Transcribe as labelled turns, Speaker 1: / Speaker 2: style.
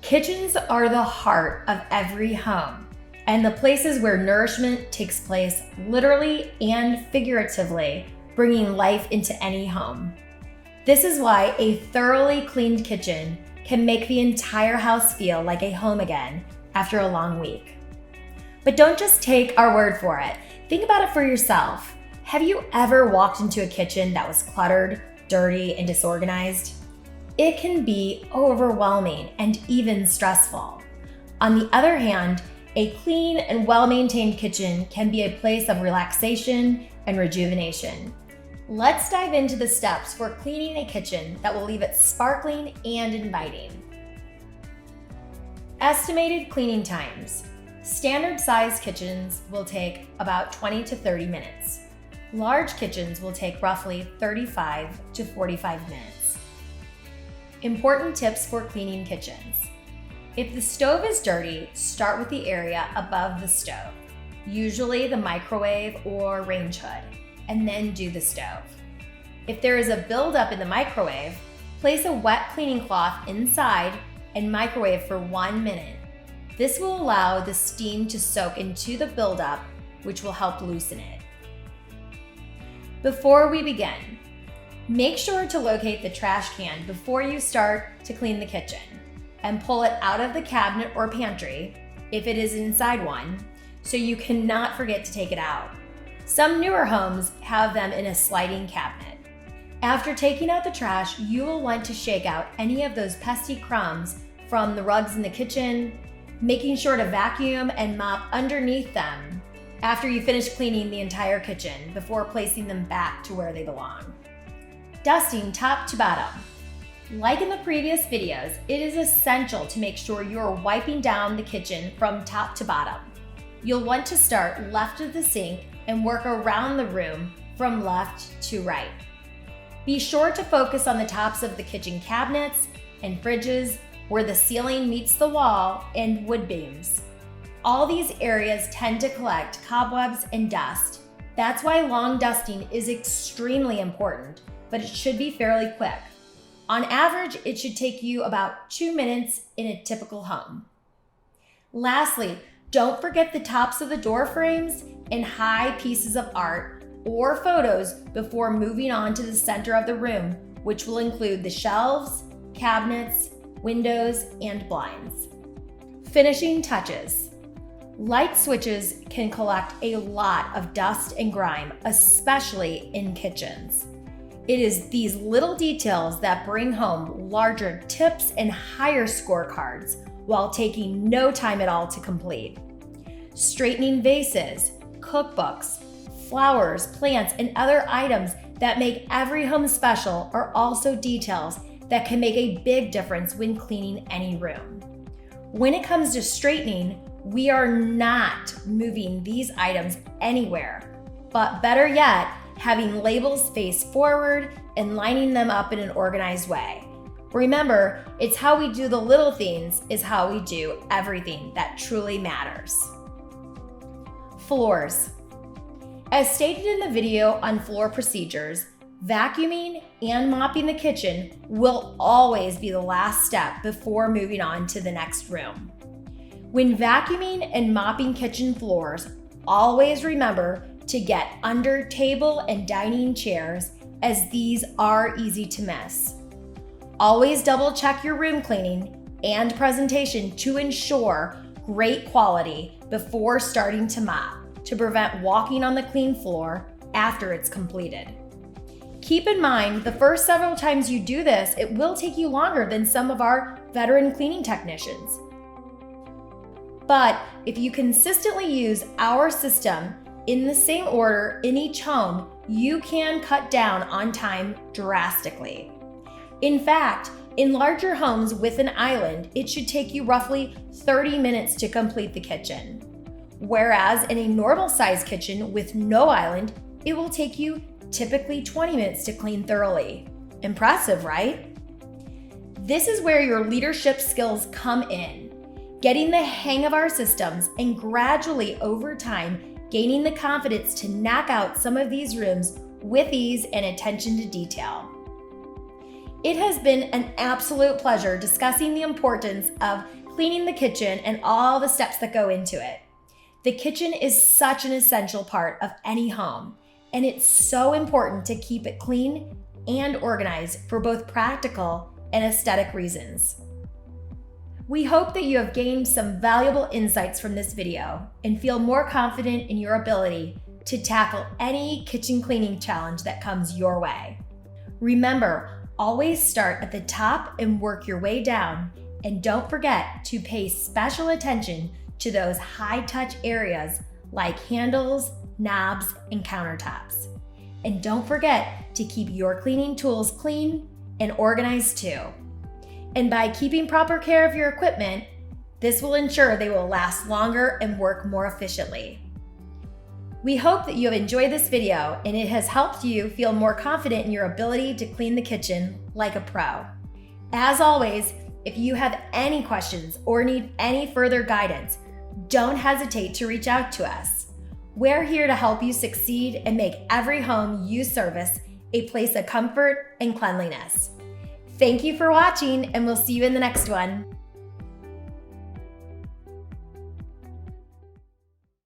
Speaker 1: Kitchens are the heart of every home and the places where nourishment takes place literally and figuratively, bringing life into any home. This is why a thoroughly cleaned kitchen can make the entire house feel like a home again after a long week. But don't just take our word for it. Think about it for yourself. Have you ever walked into a kitchen that was cluttered, dirty, and disorganized? It can be overwhelming and even stressful. On the other hand, a clean and well-maintained kitchen can be a place of relaxation and rejuvenation. Let's dive into the steps for cleaning a kitchen that will leave it sparkling and inviting. Estimated cleaning times. Standard size kitchens will take about 20 to 30 minutes. Large kitchens will take roughly 35 to 45 minutes. Important tips for cleaning kitchens. If the stove is dirty, start with the area above the stove, usually the microwave or range hood, and then do the stove. If there is a buildup in the microwave, place a wet cleaning cloth inside and microwave for 1 minute. This will allow the steam to soak into the buildup, which will help loosen it. Before we begin, make sure to locate the trash can before you start to clean the kitchen and pull it out of the cabinet or pantry, if it is inside one, so you cannot forget to take it out. Some newer homes have them in a sliding cabinet. After taking out the trash, you will want to shake out any of those pesky crumbs from the rugs in the kitchen, making sure to vacuum and mop underneath them after you finish cleaning the entire kitchen before placing them back to where they belong. Dusting top to bottom. Like in the previous videos, it is essential to make sure you're wiping down the kitchen from top to bottom. You'll want to start left of the sink and work around the room from left to right. Be sure to focus on the tops of the kitchen cabinets and fridges where the ceiling meets the wall and wood beams. All these areas tend to collect cobwebs and dust. That's why long dusting is extremely important, but it should be fairly quick. On average, it should take you about 2 minutes in a typical home. Lastly, don't forget the tops of the door frames and high pieces of art or photos before moving on to the center of the room, which will include the shelves, cabinets, windows, and blinds. Finishing touches. Light switches can collect a lot of dust and grime, especially in kitchens. It is these little details that bring home larger tips and higher scorecards while taking no time at all to complete. Straightening vases, cookbooks, flowers, plants, and other items that make every home special are also details that can make a big difference when cleaning any room. When it comes to straightening, we are not moving these items anywhere, but better yet, having labels face forward and lining them up in an organized way. Remember, it's how we do the little things is how we do everything that truly matters. Floors. As stated in the video on floor procedures, vacuuming and mopping the kitchen will always be the last step before moving on to the next room. When vacuuming and mopping kitchen floors, always remember to get under table and dining chairs, as these are easy to miss. Always double check your room cleaning and presentation to ensure great quality before starting to mop, to prevent walking on the clean floor after it's completed. Keep in mind, the first several times you do this, it will take you longer than some of our veteran cleaning technicians. But if you consistently use our system in the same order in each home, you can cut down on time drastically. In fact, in larger homes with an island, it should take you roughly 30 minutes to complete the kitchen. Whereas in a normal size kitchen with no island, it will take you typically 20 minutes to clean thoroughly. Impressive, right? This is where your leadership skills come in. Getting the hang of our systems and gradually over time, gaining the confidence to knock out some of these rooms with ease and attention to detail. It has been an absolute pleasure discussing the importance of cleaning the kitchen and all the steps that go into it. The kitchen is such an essential part of any home, and it's so important to keep it clean and organized for both practical and aesthetic reasons. We hope that you have gained some valuable insights from this video and feel more confident in your ability to tackle any kitchen cleaning challenge that comes your way. Remember, always start at the top and work your way down, and don't forget to pay special attention to those high-touch areas like handles, knobs, and countertops. And don't forget to keep your cleaning tools clean and organized too. And by keeping proper care of your equipment, this will ensure they will last longer and work more efficiently. We hope that you have enjoyed this video and it has helped you feel more confident in your ability to clean the kitchen like a pro. As always, if you have any questions or need any further guidance, don't hesitate to reach out to us. We're here to help you succeed and make every home you service a place of comfort and cleanliness. Thank you for watching, and we'll see you in the next one.